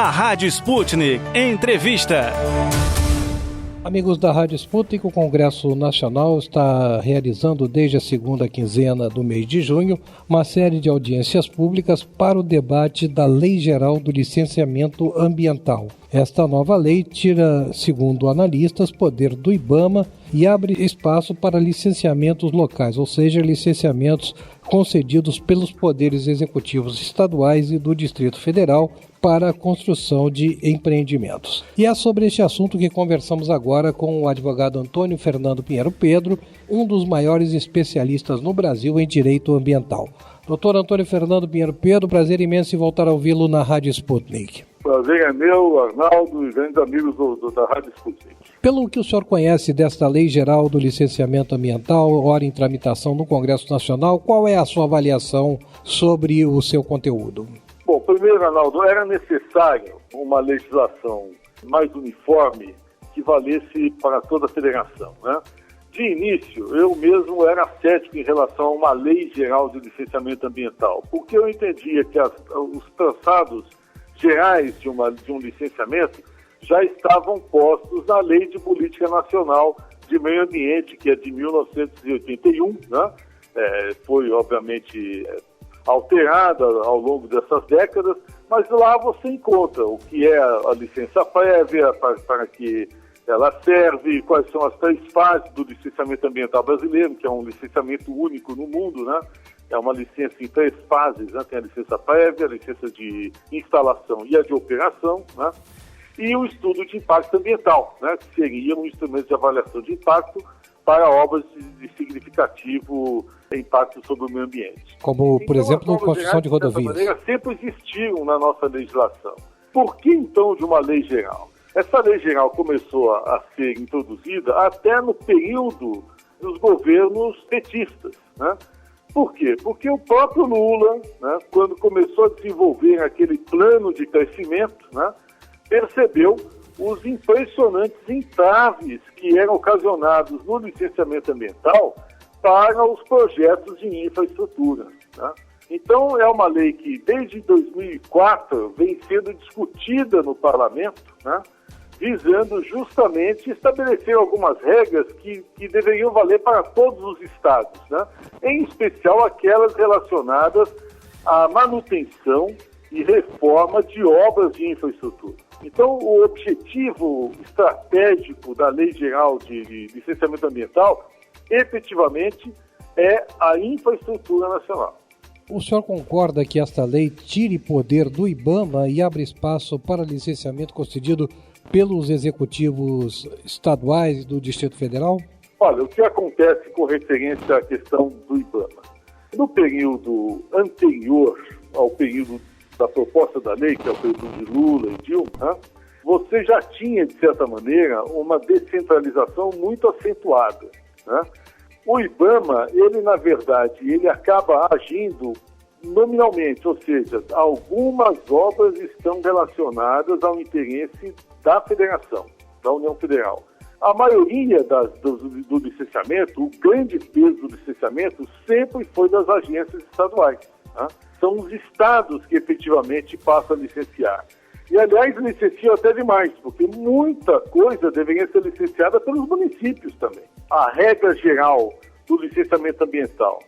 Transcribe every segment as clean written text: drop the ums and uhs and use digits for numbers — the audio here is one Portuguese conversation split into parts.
A Rádio Sputnik Entrevista. Amigos da Rádio Sputnik, o Congresso Nacional está realizando desde a segunda quinzena do mês de junho uma série de audiências públicas para o debate da Lei Geral do Licenciamento Ambiental. Esta nova lei tira, segundo analistas, poder do IBAMA e abre espaço para licenciamentos locais, ou seja, licenciamentos concedidos pelos poderes executivos estaduais e do Distrito Federal para a construção de empreendimentos. E é sobre este assunto que conversamos agora com o advogado Antônio Fernando Pinheiro Pedro, um dos maiores especialistas no Brasil em direito ambiental. Doutor Antônio Fernando Pinheiro Pedro, prazer imenso em voltar a ouvi-lo na Rádio Sputnik. Prazer é meu, Arnaldo e grandes amigos da Rádio Sputnik. Pelo que o senhor conhece desta Lei Geral do Licenciamento Ambiental, ora em tramitação no Congresso Nacional, qual é a sua avaliação sobre o seu conteúdo? Bom, primeiro, Arnaldo, era necessário uma legislação mais uniforme que valesse para toda a federação, né? De início, eu mesmo era cético em relação a uma lei geral de licenciamento ambiental, porque eu entendia que os traçados gerais de um licenciamento já estavam postos na Lei de Política Nacional de Meio Ambiente, que é de 1981, né? Foi, obviamente, alterada ao longo dessas décadas, mas lá você encontra o que é a licença prévia, para que ela serve, quais são as 3 fases do licenciamento ambiental brasileiro, que é um licenciamento único no mundo, né? É uma licença em 3 fases, né? Tem a licença prévia, a licença de instalação e a de operação, né? E o estudo de impacto ambiental, né? Que seria um instrumento de avaliação de impacto para obras de significativo impacto sobre o meio ambiente. Como, por exemplo, a construção de rodovias. Maneira, sempre existiram na nossa legislação. Por que, então, de uma lei geral? Essa lei geral começou a ser introduzida até no período dos governos petistas, né? Por quê? Porque o próprio Lula, né, quando começou a desenvolver aquele plano de crescimento, né, percebeu os impressionantes entraves que eram ocasionados no licenciamento ambiental para os projetos de infraestrutura, né? Então, é uma lei que, desde 2004, vem sendo discutida no parlamento, né, visando justamente estabelecer algumas regras que deveriam valer para todos os estados, né, em especial aquelas relacionadas à manutenção e reforma de obras de infraestrutura. Então, o objetivo estratégico da Lei Geral de Licenciamento Ambiental, efetivamente, é a infraestrutura nacional. O senhor concorda que esta lei tire poder do IBAMA e abre espaço para licenciamento concedido pelos executivos estaduais do Distrito Federal? Olha, o que acontece com referência à questão do IBAMA? No período anterior ao período da proposta da lei, que é o período de Lula e Dilma, né, você já tinha, de certa maneira, uma descentralização muito acentuada, né? O IBAMA, ele, na verdade, ele acaba agindo nominalmente, ou seja, algumas obras estão relacionadas ao interesse da federação, da União Federal. A maioria do licenciamento, o grande peso do licenciamento, sempre foi das agências estaduais, né? São os estados que efetivamente passam a licenciar. E, aliás, licenciam até demais, porque muita coisa deveria ser licenciada pelos municípios também. A regra geral do licenciamento ambiental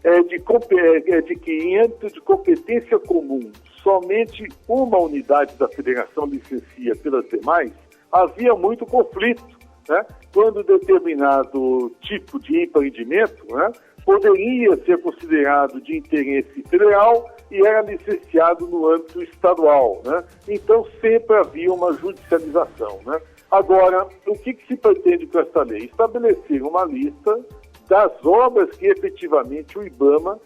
é de que, em âmbito de competência comum, somente uma unidade da federação licencia pelas demais. Havia muito conflito, né, quando determinado tipo de empreendimento, né, poderia ser considerado de interesse federal e era licenciado no âmbito estadual, né? Então, sempre havia uma judicialização, né? Agora, o que se pretende com esta lei? Estabelecer uma lista das obras que efetivamente o IBAMA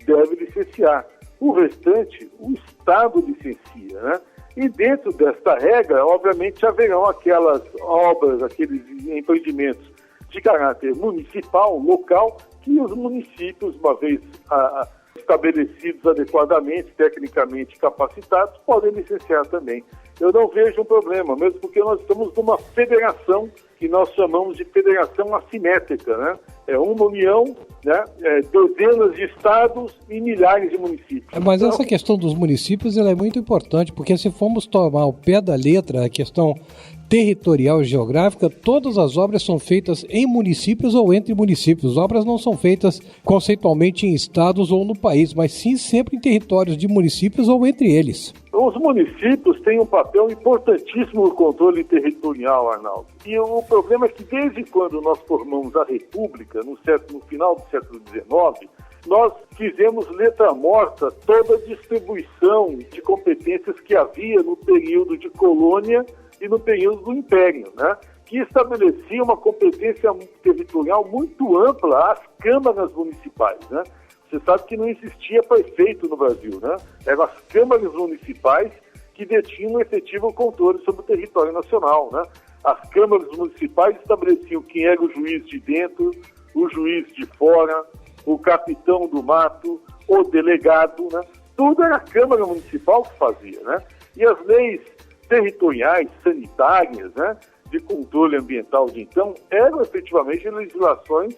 deve licenciar. O restante, o Estado licencia, né? E dentro desta regra, obviamente, haverão aquelas obras, aqueles empreendimentos de caráter municipal, local, que os municípios, uma vez estabelecidos adequadamente, tecnicamente capacitados, podem licenciar também. Eu não vejo um problema, mesmo porque nós estamos numa federação que nós chamamos de federação assimétrica, né? É uma união, né? Dezenas de estados e milhares de municípios. Mas essa questão dos municípios ela é muito importante, porque se formos tomar ao pé da letra a questão territorial e geográfica, todas as obras são feitas em municípios ou entre municípios. Obras não são feitas conceitualmente em estados ou no país, mas sim sempre em territórios de municípios ou entre eles. Os municípios têm um papel importantíssimo no controle territorial, Arnaldo. E o problema é que desde quando nós formamos a República, no final do século XIX, nós fizemos letra morta toda a distribuição de competências que havia no período de colônia e no período do Império, né? Que estabelecia uma competência territorial muito ampla às câmaras municipais, né? Você sabe que não existia prefeito no Brasil, né? Eram as câmaras municipais que detinham um efetivo controle sobre o território nacional, né? As câmaras municipais estabeleciam quem era o juiz de dentro, o juiz de fora, o capitão do mato, o delegado, né? Tudo era a Câmara Municipal que fazia, né? E as leis territoriais, sanitárias, né, de controle ambiental de então, eram efetivamente legislações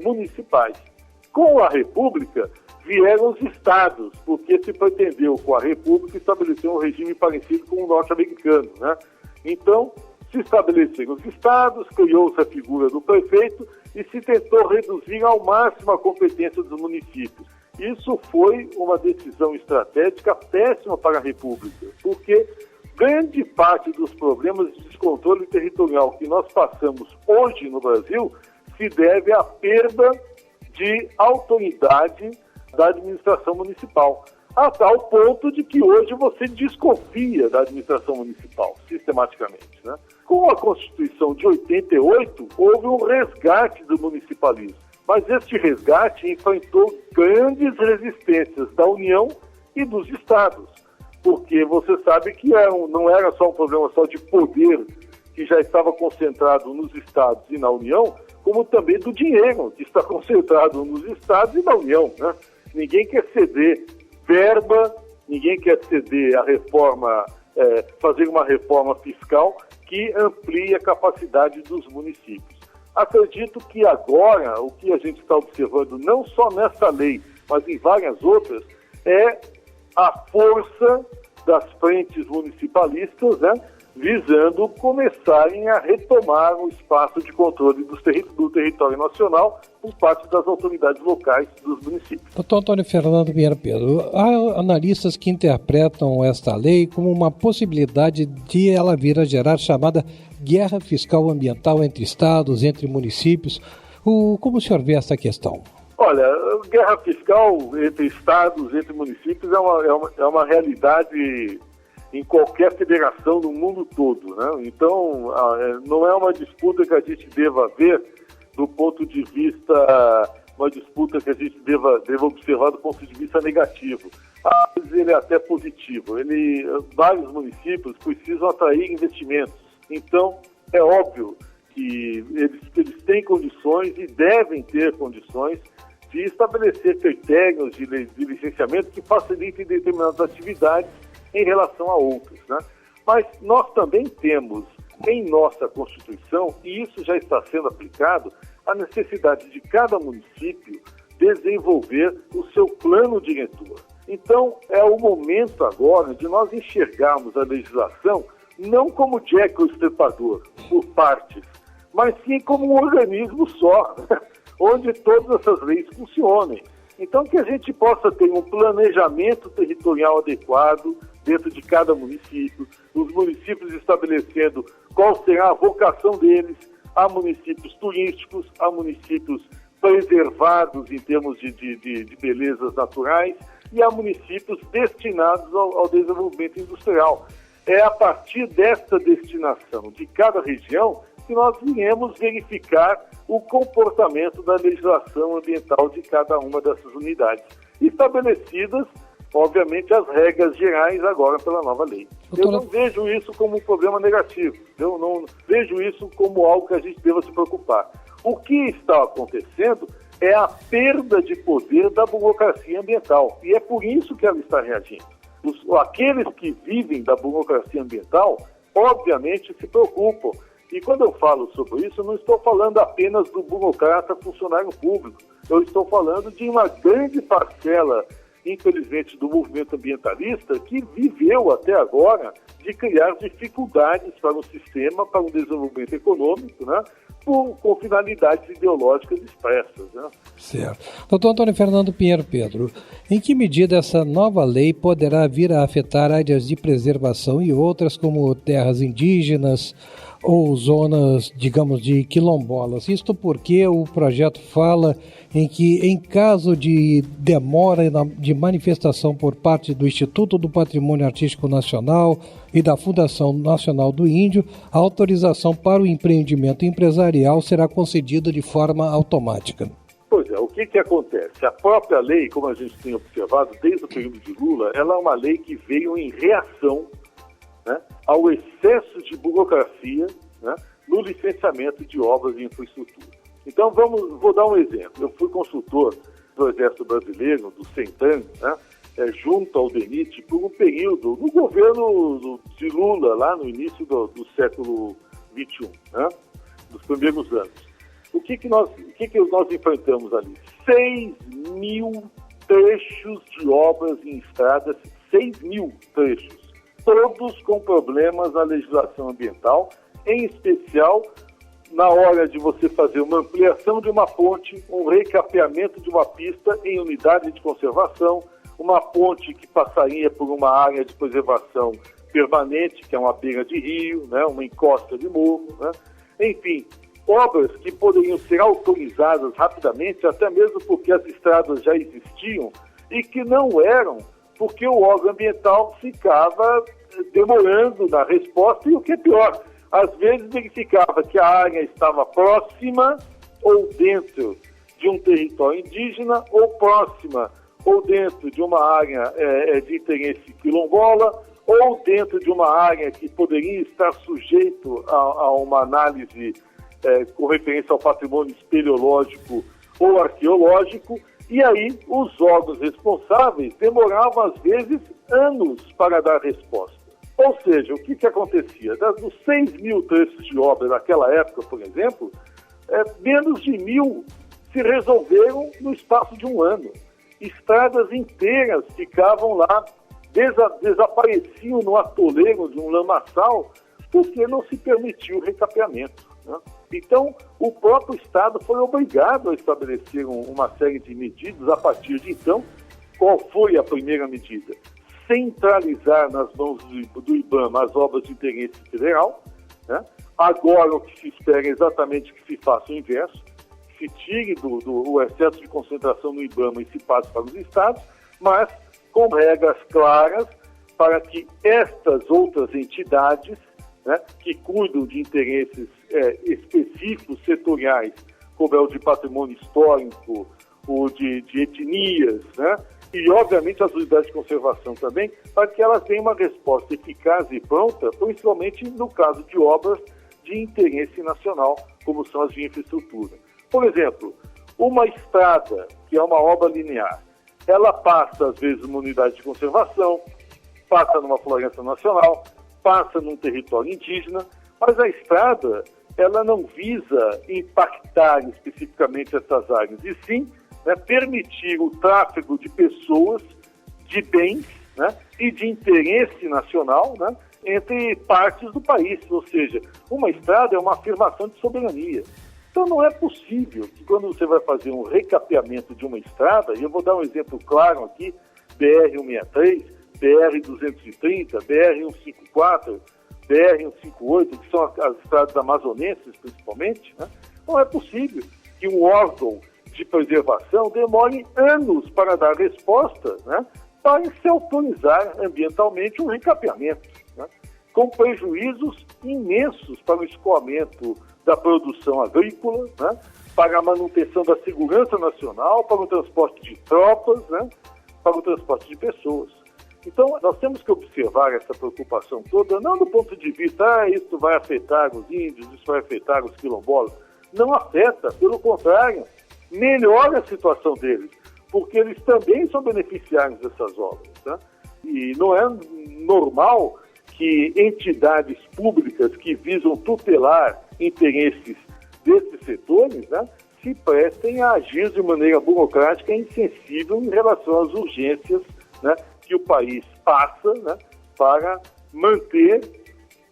municipais. Com a República, vieram os estados, porque se pretendeu com a República estabelecer um regime parecido com o norte-americano, né? Então, se estabeleceram os estados, criou-se a figura do prefeito e se tentou reduzir ao máximo a competência dos municípios. Isso foi uma decisão estratégica péssima para a República, porque grande parte dos problemas de descontrole territorial que nós passamos hoje no Brasil se deve à perda de autoridade da administração municipal, a tal ponto de que hoje você desconfia da administração municipal, sistematicamente, né? Com a Constituição de 88, houve um resgate do municipalismo, mas este resgate enfrentou grandes resistências da União e dos estados, porque você sabe que não era só um problema só de poder que já estava concentrado nos estados e na União, como também do dinheiro que está concentrado nos estados e na União, né? Ninguém quer ceder verba, ninguém quer ceder a reforma, fazer uma reforma fiscal que amplie a capacidade dos municípios. Acredito que agora o que a gente está observando, não só nessa lei, mas em várias outras, é a força das frentes municipalistas, né, visando começarem a retomar o espaço de controle do território nacional por parte das autoridades locais dos municípios. Doutor Antônio Fernando Vieira Pedro, há analistas que interpretam esta lei como uma possibilidade de ela vir a gerar chamada guerra fiscal ambiental entre estados, entre municípios. Como o senhor vê essa questão? Olha, guerra fiscal entre estados, entre municípios é uma realidade em qualquer federação no mundo todo, né? Então, não é uma disputa que a gente deva ver do ponto de vista, uma disputa que a gente deva observar do ponto de vista negativo. Às vezes ele é até positivo. Vários municípios precisam atrair investimentos. Então, é óbvio que eles têm condições e devem ter condições de estabelecer critérios de licenciamento que facilitem determinadas atividades em relação a outras, né? Mas nós também temos em nossa Constituição, e isso já está sendo aplicado, a necessidade de cada município desenvolver o seu plano diretor. Então, é o momento agora de nós enxergarmos a legislação não como Jack o Estripador, por partes, mas sim como um organismo só, onde todas essas leis funcionem. Então, que a gente possa ter um planejamento territorial adequado dentro de cada município, os municípios estabelecendo qual será a vocação deles, há municípios turísticos, há municípios preservados em termos de belezas naturais e há municípios destinados ao desenvolvimento industrial. É a partir desta destinação de cada região que nós iremos verificar o comportamento da legislação ambiental de cada uma dessas unidades, estabelecidas, obviamente, as regras gerais agora pela nova lei. Eu não vejo isso como um problema negativo, eu não vejo isso como algo que a gente deva se preocupar. O que está acontecendo é a perda de poder da burocracia ambiental, e é por isso que ela está reagindo. Aqueles que vivem da burocracia ambiental, obviamente, se preocupam E quando eu falo sobre isso, eu não estou falando apenas do burocrata funcionário público. Eu estou falando de uma grande parcela, infelizmente, do movimento ambientalista que viveu até agora de criar dificuldades para o sistema, para o desenvolvimento econômico, né? Com finalidades ideológicas expressas. Né? Certo. Doutor Antônio Fernando Pinheiro Pedro, em que medida essa nova lei poderá vir a afetar áreas de preservação e outras como terras indígenas ou zonas, digamos, de quilombolas? Isto porque o projeto fala em que, em caso de demora de manifestação por parte do Instituto do Patrimônio Artístico Nacional e da Fundação Nacional do Índio, a autorização para o empreendimento empresarial será concedida de forma automática. Pois é, o que acontece? A própria lei, como a gente tem observado desde o período de Lula, ela é uma lei que veio em reação, né, ao excesso de burocracia, né, no licenciamento de obras de infraestrutura. Então, vou dar um exemplo. Eu fui consultor do Exército Brasileiro, do CENTAM, né, junto ao DENIT, por um período, no governo de Lula, lá no início do século XXI, né, dos primeiros anos. O que nós enfrentamos ali? 6 mil trechos de obras em estradas, 6 mil trechos, todos com problemas na legislação ambiental, em especial na hora de você fazer uma ampliação de uma ponte, um recapeamento de uma pista em unidade de conservação, uma ponte que passaria por uma área de preservação permanente, que é uma beira de rio, né, uma encosta de morro, né? Enfim, obras que poderiam ser autorizadas rapidamente, até mesmo porque as estradas já existiam e que não eram, porque o órgão ambiental ficava demorando na resposta e o que é pior, às vezes verificava que a área estava próxima ou dentro de um território indígena ou próxima ou dentro de uma área de interesse quilombola ou dentro de uma área que poderia estar sujeito a uma análise com referência ao patrimônio espeleológico ou arqueológico, e aí os órgãos responsáveis demoravam às vezes anos para dar resposta. Ou seja, o que acontecia? Dos 6 mil trechos de obra naquela época, por exemplo, menos de 1.000 se resolveram no espaço de um ano. Estradas inteiras ficavam lá, desapareciam no atoleiro de um lamaçal, porque não se permitiu o recapeamento, né? Então, o próprio Estado foi obrigado a estabelecer uma série de medidas a partir de então. Qual foi a primeira medida? Centralizar nas mãos do IBAMA as obras de interesse federal, né? Agora o que se espera é exatamente que se faça o inverso, que se tire do excesso de concentração no IBAMA e se passe para os estados, mas com regras claras para que estas outras entidades, né, que cuidam de interesses específicos, setoriais, como é o de patrimônio histórico, o de etnias, né, e, obviamente, as unidades de conservação também, para que elas tenham uma resposta eficaz e pronta, principalmente no caso de obras de interesse nacional, como são as de infraestrutura. Por exemplo, uma estrada, que é uma obra linear, ela passa, às vezes, numa unidade de conservação, passa numa floresta nacional, passa num território indígena, mas a estrada, ela não visa impactar especificamente essas áreas, e sim, né, permitir o tráfego de pessoas, de bens, né, e de interesse nacional, né, entre partes do país. Ou seja, uma estrada é uma afirmação de soberania. Então não é possível que quando você vai fazer um recapeamento de uma estrada, e eu vou dar um exemplo claro aqui, BR-163, BR-230, BR-154, BR-158, que são as estradas amazonenses principalmente, né, não é possível que um órgão de preservação demore anos para dar resposta, né, para se autorizar ambientalmente um recapeamento, né, com prejuízos imensos para o escoamento da produção agrícola, né, para a manutenção da segurança nacional, para o transporte de tropas, né, para o transporte de pessoas. Então, nós temos que observar essa preocupação toda, não do ponto de vista, isso vai afetar os índios, isso vai afetar os quilombolas. Não afeta, pelo contrário, melhora a situação deles, porque eles também são beneficiários dessas obras, né? E não é normal que entidades públicas que visam tutelar interesses desses setores, né, se prestem a agir de maneira burocrática e insensível em relação às urgências, né, que o país passa, né, para manter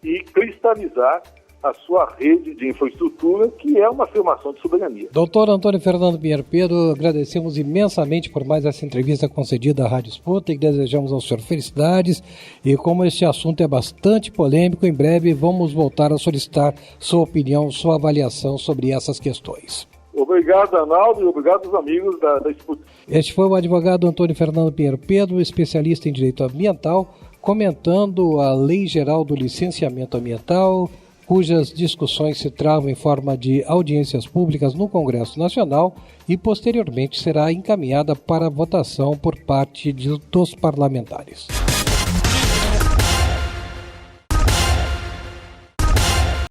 e cristalizar a sua rede de infraestrutura, que é uma afirmação de soberania. Doutor Antônio Fernando Pinheiro Pedro, agradecemos imensamente por mais essa entrevista concedida à Rádio Sputnik, desejamos ao senhor felicidades e como este assunto é bastante polêmico, em breve vamos voltar a solicitar sua opinião, sua avaliação sobre essas questões. Obrigado, Arnaldo, e obrigado aos amigos da Sputnik. Este foi o advogado Antônio Fernando Pinheiro Pedro, especialista em direito ambiental, comentando a Lei Geral do Licenciamento Ambiental, cujas discussões se travam em forma de audiências públicas no Congresso Nacional e posteriormente será encaminhada para votação por parte dos parlamentares.